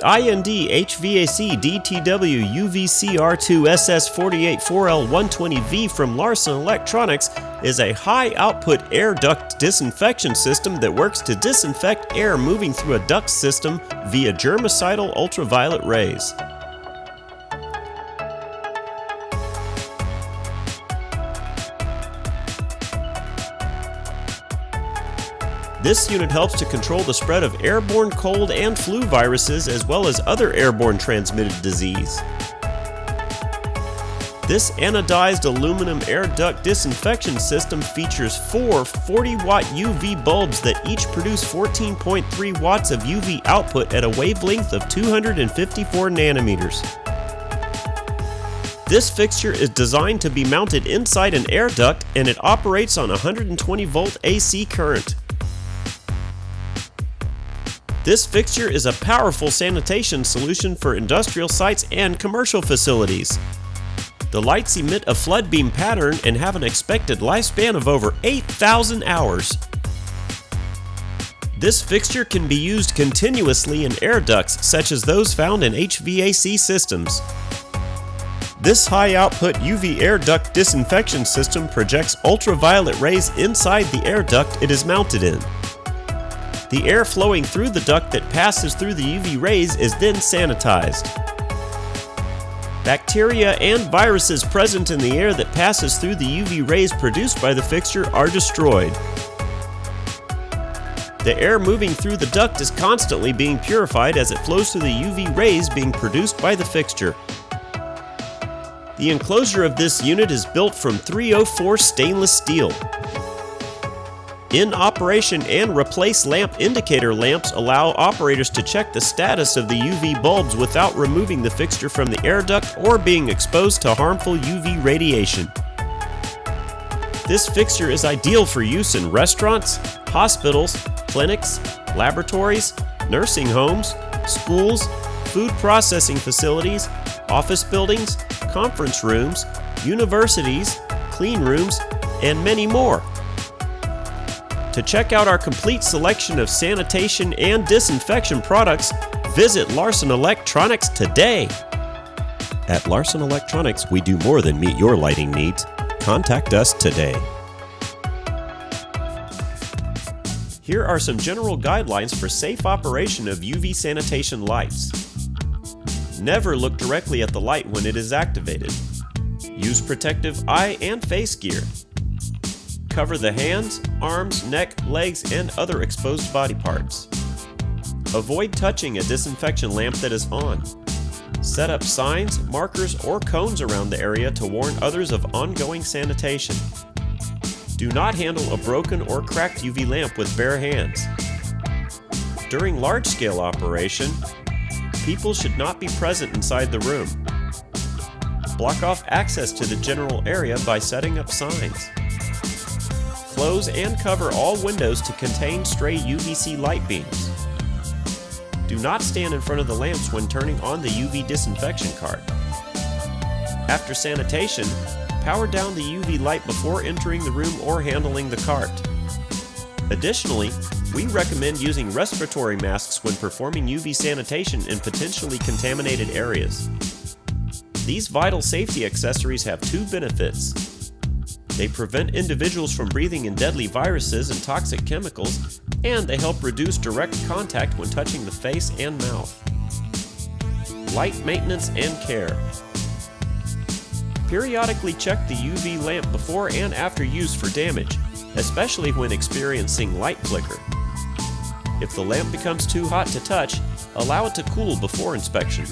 IND HVAC DTW UVCR2SS484L120V from Larson Electronics is a high-output air duct disinfection system that works to disinfect air moving through a duct system via germicidal ultraviolet rays. This unit helps to control the spread of airborne cold and flu viruses as well as other airborne transmitted disease. This anodized aluminum air duct disinfection system features four 40-watt UV bulbs that each produce 14.3 watts of UV output at a wavelength of 254 nanometers. This fixture is designed to be mounted inside an air duct and it operates on 120-volt AC current. This fixture is a powerful sanitation solution for industrial sites and commercial facilities. The lights emit a flood beam pattern and have an expected lifespan of over 8,000 hours. This fixture can be used continuously in air ducts such as those found in HVAC systems. This high-output UV air duct disinfection system projects ultraviolet rays inside the air duct it is mounted in. The air flowing through the duct that passes through the UV rays is then sanitized. Bacteria and viruses present in the air that passes through the UV rays produced by the fixture are destroyed. The air moving through the duct is constantly being purified as it flows through the UV rays being produced by the fixture. The enclosure of this unit is built from 304 stainless steel. In operation and replace lamp indicator lamps allow operators to check the status of the UV bulbs without removing the fixture from the air duct or being exposed to harmful UV radiation. This fixture is ideal for use in restaurants, hospitals, clinics, laboratories, nursing homes, schools, food processing facilities, office buildings, conference rooms, universities, clean rooms, and many more. To check out our complete selection of sanitation and disinfection products, visit Larson Electronics today. At Larson Electronics, we do more than meet your lighting needs. Contact us today. Here are some general guidelines for safe operation of UV sanitation lights. Never look directly at the light when it is activated. Use protective eye and face gear. Cover the hands, arms, neck, legs, and other exposed body parts. Avoid touching a disinfection lamp that is on. Set up signs, markers, or cones around the area to warn others of ongoing sanitation. Do not handle a broken or cracked UV lamp with bare hands. During large-scale operation, people should not be present inside the room. Block off access to the general area by setting up signs. Close and cover all windows to contain stray UVC light beams. Do not stand in front of the lamps when turning on the UV disinfection cart. After sanitation, power down the UV light before entering the room or handling the cart. Additionally, we recommend using respiratory masks when performing UV sanitation in potentially contaminated areas. These vital safety accessories have two benefits. They prevent individuals from breathing in deadly viruses and toxic chemicals, and they help reduce direct contact when touching the face and mouth. Light maintenance and care. Periodically check the UV lamp before and after use for damage, especially when experiencing light flicker. If the lamp becomes too hot to touch, allow it to cool before inspection.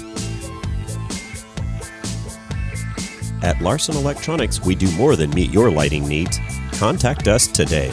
At Larson Electronics, we do more than meet your lighting needs. Contact us today.